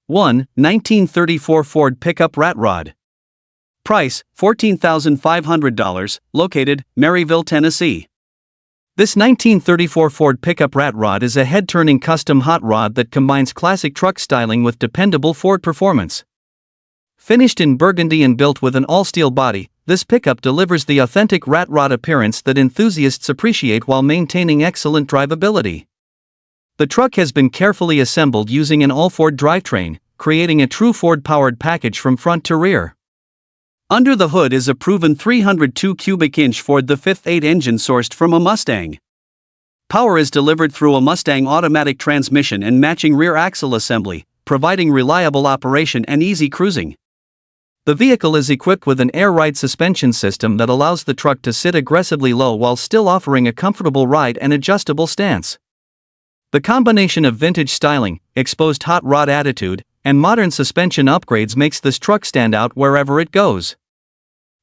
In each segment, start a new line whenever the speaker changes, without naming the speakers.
1. 1934 Ford Pickup Rat Rod. Price, $14,500, located, Maryville, Tennessee. This 1934 Ford Pickup Rat Rod is a head-turning custom hot rod that combines classic truck styling with dependable Ford performance. Finished in burgundy and built with an all-steel body, this pickup delivers the authentic rat rod appearance that enthusiasts appreciate while maintaining excellent drivability. The truck has been carefully assembled using an all-Ford drivetrain, creating a true Ford-powered package from front to rear. Under the hood is a proven 302 cubic inch Ford the 5th 8 engine sourced from a Mustang. Power is delivered through a Mustang automatic transmission and matching rear axle assembly, providing reliable operation and easy cruising. The vehicle is equipped with an air ride suspension system that allows the truck to sit aggressively low while still offering a comfortable ride and adjustable stance. The combination of vintage styling, exposed hot rod attitude, and modern suspension upgrades makes this truck stand out wherever it goes.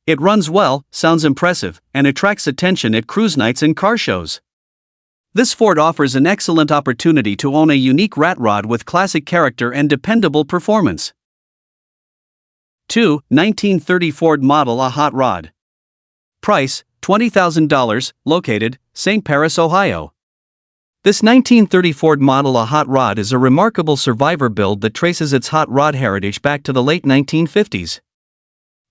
It runs well, sounds impressive, and attracts attention at cruise nights and car shows. This Ford offers an excellent opportunity to own a unique rat rod with classic character and dependable performance. 2. 1930 Ford Model A Hot Rod. Price, $20,000, located, St. Paris, Ohio. This 1930 Ford Model A Hot Rod is a remarkable survivor build that traces its hot rod heritage back to the late 1950s.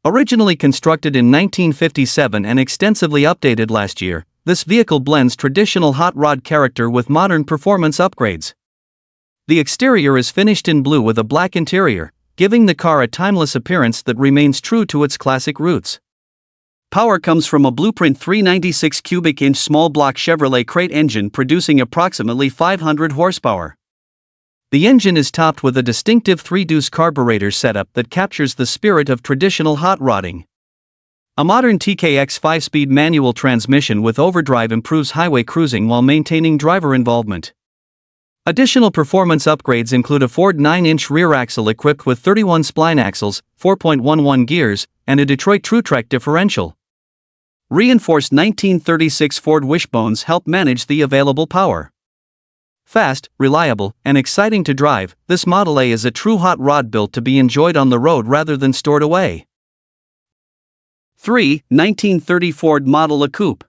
Originally constructed in 1957 and extensively updated last year, this vehicle blends traditional hot rod character with modern performance upgrades. The exterior is finished in blue with a black interior, giving the car a timeless appearance that remains true to its classic roots. Power comes from a Blueprint 396 cubic inch small block Chevrolet crate engine producing approximately 500 horsepower. The engine is topped with a distinctive 3-deuce carburetor setup that captures the spirit of traditional hot rodding. A modern TKX 5-speed manual transmission with overdrive improves highway cruising while maintaining driver involvement. Additional performance upgrades include a Ford 9-inch rear axle equipped with 31 spline axles, 4.11 gears, and a Detroit TrueTrack differential. Reinforced 1936 Ford wishbones help manage the available power. Fast, reliable, and exciting to drive, this Model A is a true hot rod built to be enjoyed on the road rather than stored away. 3. 1930 Ford Model A Coupe.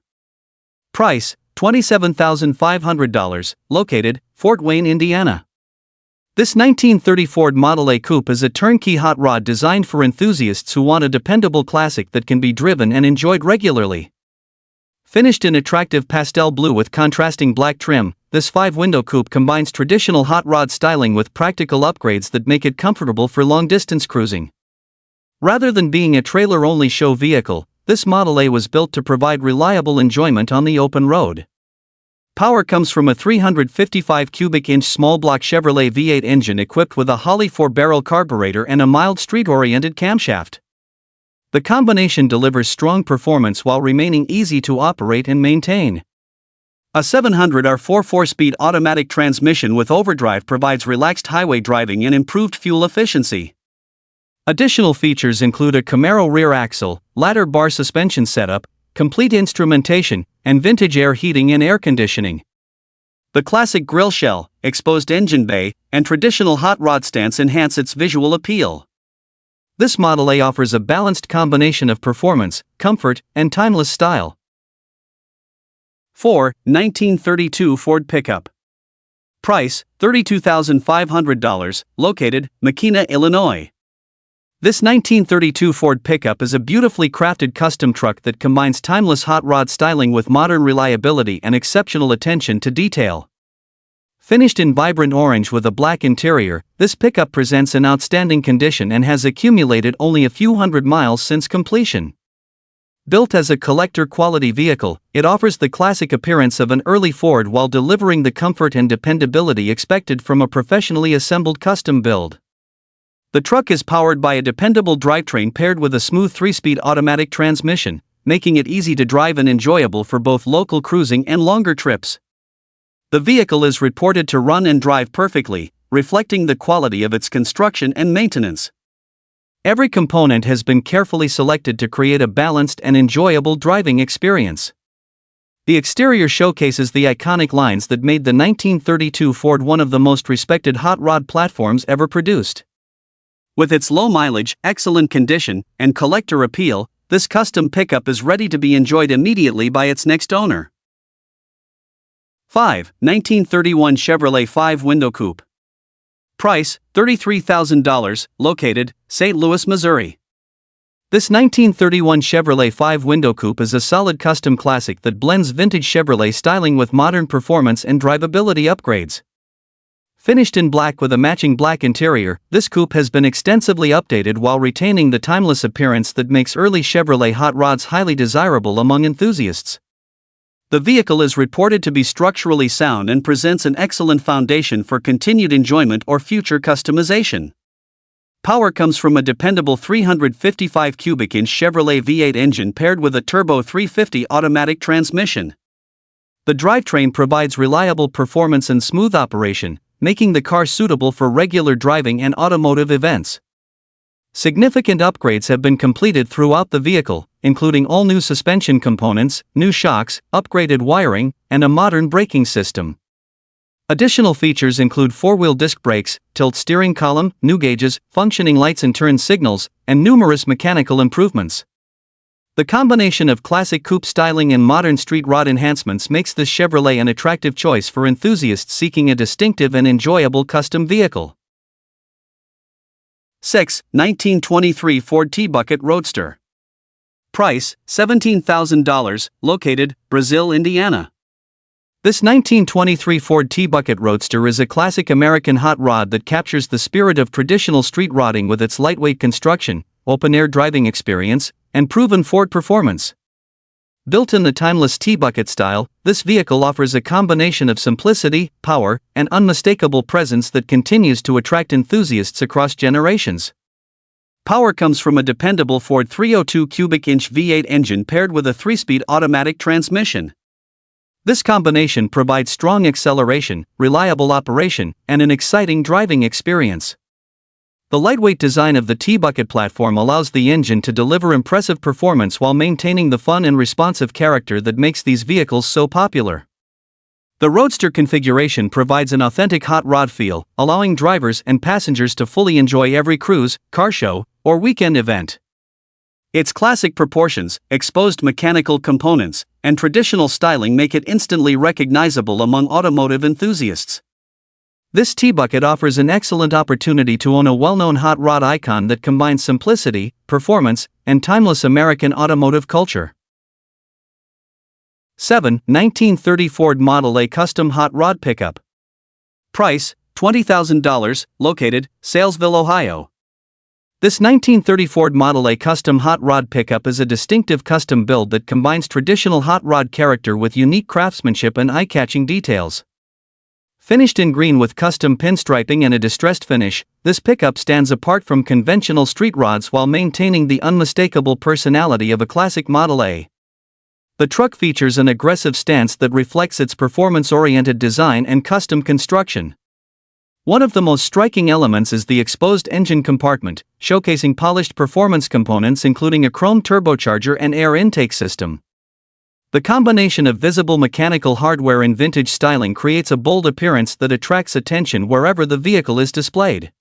Price, $27,500, located, Fort Wayne, Indiana. This 1930 Ford Model A Coupe is a turnkey hot rod designed for enthusiasts who want a dependable classic that can be driven and enjoyed regularly. Finished in attractive pastel blue with contrasting black trim, this 5-window coupe combines traditional hot rod styling with practical upgrades that make it comfortable for long-distance cruising. Rather than being a trailer-only show vehicle, this Model A was built to provide reliable enjoyment on the open road. Power comes from a 355 cubic inch small block Chevrolet V8 engine equipped with a Holley 4-barrel carburetor and a mild street-oriented camshaft. The combination delivers strong performance while remaining easy to operate and maintain. A 700R4 4-speed automatic transmission with overdrive provides relaxed highway driving and improved fuel efficiency. Additional features include a Camaro rear axle, ladder bar suspension setup, complete instrumentation, and vintage air heating and air conditioning. The classic grille shell, exposed engine bay, and traditional hot rod stance enhance its visual appeal. This Model A offers a balanced combination of performance, comfort, and timeless style. 4. 1932 Ford Pickup. Price, $32,500, located, Makina, Illinois. This 1932 Ford Pickup is a beautifully crafted custom truck that combines timeless hot rod styling with modern reliability and exceptional attention to detail. Finished in vibrant orange with a black interior, this pickup presents in outstanding condition and has accumulated only a few hundred miles since completion. Built as a collector-quality vehicle, it offers the classic appearance of an early Ford while delivering the comfort and dependability expected from a professionally assembled custom build. The truck is powered by a dependable drivetrain paired with a smooth 3-speed automatic transmission, making it easy to drive and enjoyable for both local cruising and longer trips. The vehicle is reported to run and drive perfectly, reflecting the quality of its construction and maintenance. Every component has been carefully selected to create a balanced and enjoyable driving experience. The exterior showcases the iconic lines that made the 1932 Ford one of the most respected hot rod platforms ever produced. With its low mileage, excellent condition, and collector appeal, this custom pickup is ready to be enjoyed immediately by its next owner. 5. 1931 Chevrolet 5-Window Coupe. Price, $33,000, located, St. Louis, Missouri. This 1931 Chevrolet 5-Window Coupe is a solid custom classic that blends vintage Chevrolet styling with modern performance and drivability upgrades. Finished in black with a matching black interior, this coupe has been extensively updated while retaining the timeless appearance that makes early Chevrolet hot rods highly desirable among enthusiasts. The vehicle is reported to be structurally sound and presents an excellent foundation for continued enjoyment or future customization. Power comes from a dependable 355 cubic inch Chevrolet V8 engine paired with a turbo 350 automatic transmission. The drivetrain provides reliable performance and smooth operation, making the car suitable for regular driving and automotive events. Significant upgrades have been completed throughout the vehicle, including all new suspension components, new shocks, upgraded wiring, and a modern braking system. Additional features include four-wheel disc brakes, tilt steering column, new gauges, functioning lights and turn signals, and numerous mechanical improvements. The combination of classic coupe styling and modern street rod enhancements makes this Chevrolet an attractive choice for enthusiasts seeking a distinctive and enjoyable custom vehicle. 6. 1923 Ford T-Bucket Roadster. Price, $17,000, located, Brazil, Indiana. This 1923 Ford T-Bucket Roadster is a classic American hot rod that captures the spirit of traditional street rodding with its lightweight construction, open-air driving experience, and proven Ford performance. Built in the timeless T-Bucket style, this vehicle offers a combination of simplicity, power, and unmistakable presence that continues to attract enthusiasts across generations. Power comes from a dependable Ford 302 cubic inch V8 engine paired with a 3-speed automatic transmission. This combination provides strong acceleration, reliable operation, and an exciting driving experience. The lightweight design of the T-Bucket platform allows the engine to deliver impressive performance while maintaining the fun and responsive character that makes these vehicles so popular. The Roadster configuration provides an authentic hot rod feel, allowing drivers and passengers to fully enjoy every cruise, car show, or weekend event. Its classic proportions, exposed mechanical components, and traditional styling make it instantly recognizable among automotive enthusiasts. This T-Bucket offers an excellent opportunity to own a well-known hot rod icon that combines simplicity, performance, and timeless American automotive culture. 7. 1930 Ford Model A Custom Hot Rod Pickup. Price, $20,000, located, Salesville, Ohio. This 1930 Ford Model A Custom Hot Rod Pickup is a distinctive custom build that combines traditional hot rod character with unique craftsmanship and eye-catching details. Finished in green with custom pinstriping and a distressed finish, this pickup stands apart from conventional street rods while maintaining the unmistakable personality of a classic Model A. The truck features an aggressive stance that reflects its performance-oriented design and custom construction. One of the most striking elements is the exposed engine compartment, showcasing polished performance components including a chrome turbocharger and air intake system. The combination of visible mechanical hardware and vintage styling creates a bold appearance that attracts attention wherever the vehicle is displayed.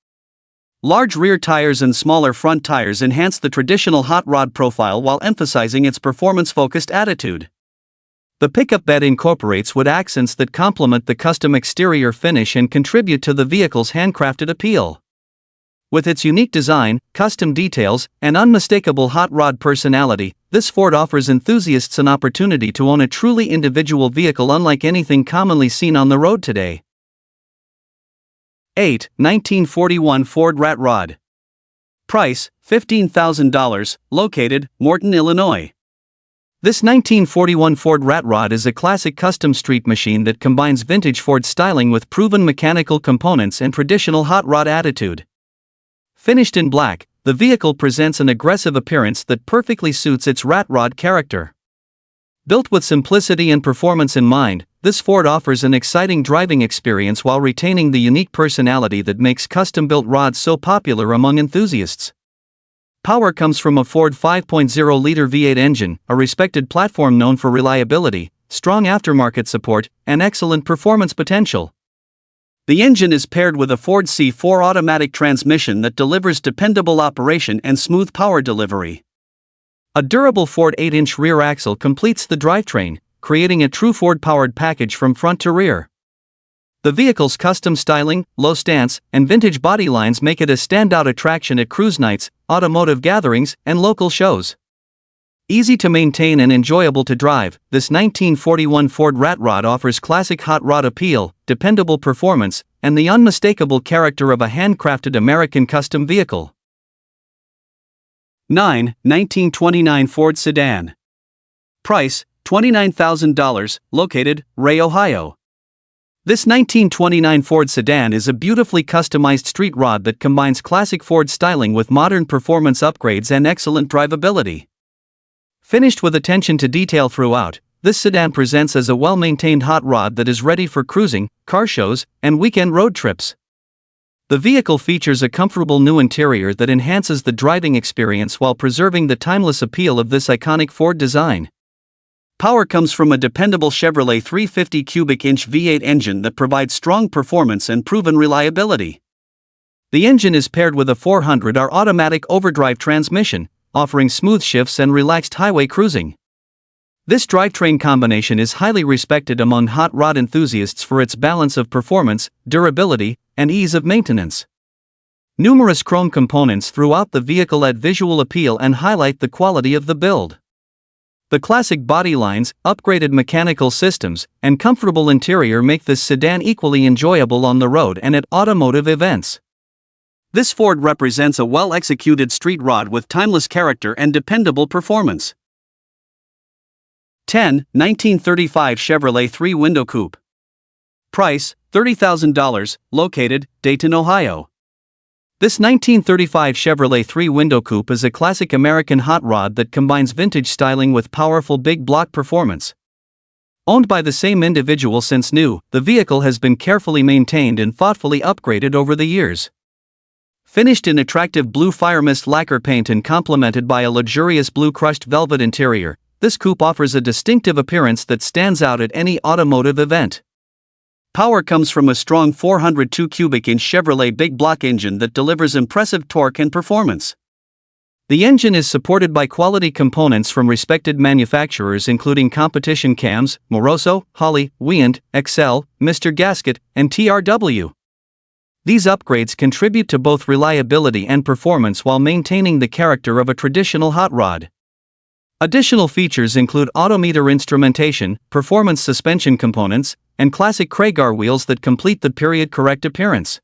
Large rear tires and smaller front tires enhance the traditional hot rod profile while emphasizing its performance-focused attitude. The pickup bed incorporates wood accents that complement the custom exterior finish and contribute to the vehicle's handcrafted appeal. With its unique design, custom details, and unmistakable hot rod personality, this Ford offers enthusiasts an opportunity to own a truly individual vehicle unlike anything commonly seen on the road today. 8. 1941 Ford Rat Rod. Price, $15,000, located, Morton, Illinois. This 1941 Ford Rat Rod is a classic custom street machine that combines vintage Ford styling with proven mechanical components and traditional hot rod attitude. Finished in black, the vehicle presents an aggressive appearance that perfectly suits its rat rod character. Built with simplicity and performance in mind, this Ford offers an exciting driving experience while retaining the unique personality that makes custom-built rods so popular among enthusiasts. Power comes from a Ford 5.0-liter V8 engine, a respected platform known for reliability, strong aftermarket support, and excellent performance potential. The engine is paired with a Ford C4 automatic transmission that delivers dependable operation and smooth power delivery. A durable Ford 8-inch rear axle completes the drivetrain, creating a true Ford-powered package from front to rear. The vehicle's custom styling, low stance, and vintage body lines make it a standout attraction at cruise nights, automotive gatherings, and local shows. Easy to maintain and enjoyable to drive, this 1941 Ford Rat Rod offers classic hot rod appeal, dependable performance, and the unmistakable character of a handcrafted American custom vehicle. 9. 1929 Ford Sedan. Price, $29,000, located, Ray, Ohio. This 1929 Ford sedan is a beautifully customized street rod that combines classic Ford styling with modern performance upgrades and excellent drivability. Finished with attention to detail throughout, this sedan presents as a well-maintained hot rod that is ready for cruising, car shows, and weekend road trips. The vehicle features a comfortable new interior that enhances the driving experience while preserving the timeless appeal of this iconic Ford design. Power comes from a dependable Chevrolet 350 cubic inch V8 engine that provides strong performance and proven reliability. The engine is paired with a 400R automatic overdrive transmission, offering smooth shifts and relaxed highway cruising. This drivetrain combination is highly respected among hot rod enthusiasts for its balance of performance, durability, and ease of maintenance. Numerous chrome components throughout the vehicle add visual appeal and highlight the quality of the build. The classic body lines, upgraded mechanical systems, and comfortable interior make this sedan equally enjoyable on the road and at automotive events. This Ford represents a well-executed street rod with timeless character and dependable performance. 10. 1935 Chevrolet 3-Window Coupe. Price, $30,000, located, Dayton, Ohio. This 1935 Chevrolet 3-Window Coupe is a classic American hot rod that combines vintage styling with powerful big block performance. Owned by the same individual since new, the vehicle has been carefully maintained and thoughtfully upgraded over the years. Finished in attractive blue fire mist lacquer paint and complemented by a luxurious blue crushed velvet interior, this coupe offers a distinctive appearance that stands out at any automotive event. Power comes from a strong 402 cubic inch Chevrolet big block engine that delivers impressive torque and performance. The engine is supported by quality components from respected manufacturers including competition cams, Moroso, Holley, Wiant, Excel, Mr. Gasket, and TRW. These upgrades contribute to both reliability and performance while maintaining the character of a traditional hot rod. Additional features include autometer instrumentation, performance suspension components, and classic Craigar wheels that complete the period-correct appearance.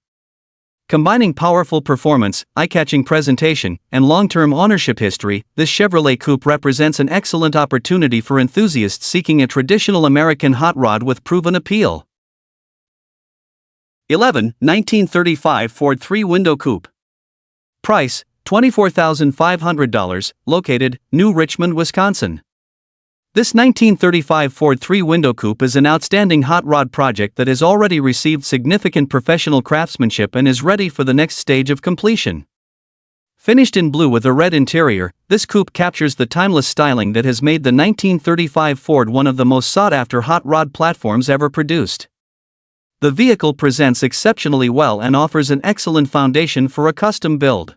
Combining powerful performance, eye-catching presentation, and long-term ownership history, this Chevrolet Coupe represents an excellent opportunity for enthusiasts seeking a traditional American hot rod with proven appeal. 11. 1935 Ford 3-Window Coupe. Price, $24,500, located, New Richmond, Wisconsin. This 1935 Ford 3-Window Coupe is an outstanding hot rod project that has already received significant professional craftsmanship and is ready for the next stage of completion. Finished in blue with a red interior, this coupe captures the timeless styling that has made the 1935 Ford one of the most sought-after hot rod platforms ever produced. The vehicle presents exceptionally well and offers an excellent foundation for a custom build.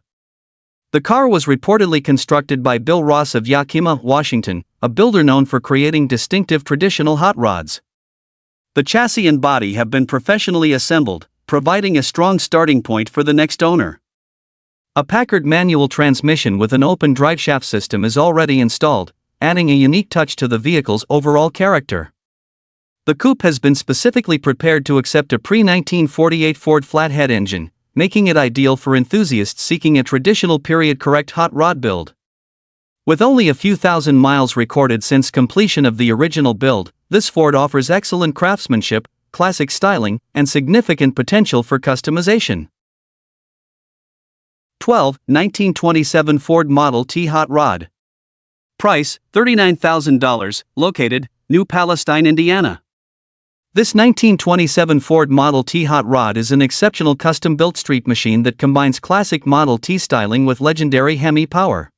The car was reportedly constructed by Bill Ross of Yakima, Washington, a builder known for creating distinctive traditional hot rods. The chassis and body have been professionally assembled, providing a strong starting point for the next owner. A Packard manual transmission with an open driveshaft system is already installed, adding a unique touch to the vehicle's overall character. The coupe has been specifically prepared to accept a pre-1948 Ford flathead engine, making it ideal for enthusiasts seeking a traditional period-correct hot rod build. With only a few thousand miles recorded since completion of the original build, this Ford offers excellent craftsmanship, classic styling, and significant potential for customization. 12. 1927 Ford Model T Hot Rod. Price, $39,000, located, New Palestine, Indiana. This 1927 Ford Model T Hot Rod is an exceptional custom-built street machine that combines classic Model T styling with legendary Hemi power.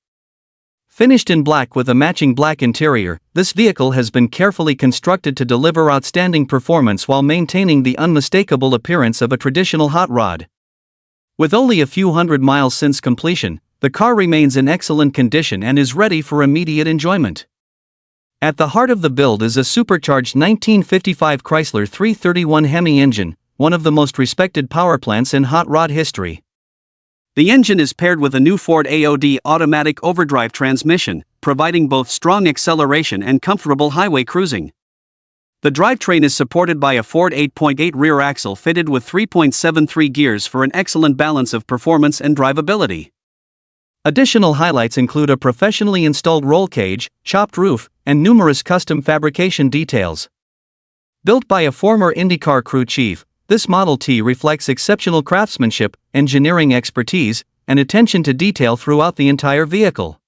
Finished in black with a matching black interior, this vehicle has been carefully constructed to deliver outstanding performance while maintaining the unmistakable appearance of a traditional hot rod. With only a few hundred miles since completion, the car remains in excellent condition and is ready for immediate enjoyment. At the heart of the build is a supercharged 1955 Chrysler 331 Hemi engine, one of the most respected power plants in hot rod history. The engine is paired with a new Ford AOD automatic overdrive transmission, providing both strong acceleration and comfortable highway cruising. The drivetrain is supported by a Ford 8.8 rear axle fitted with 3.73 gears for an excellent balance of performance and drivability. Additional highlights include a professionally installed roll cage, chopped roof, and numerous custom fabrication details. Built by a former IndyCar crew chief, this Model T reflects exceptional craftsmanship, engineering expertise, and attention to detail throughout the entire vehicle.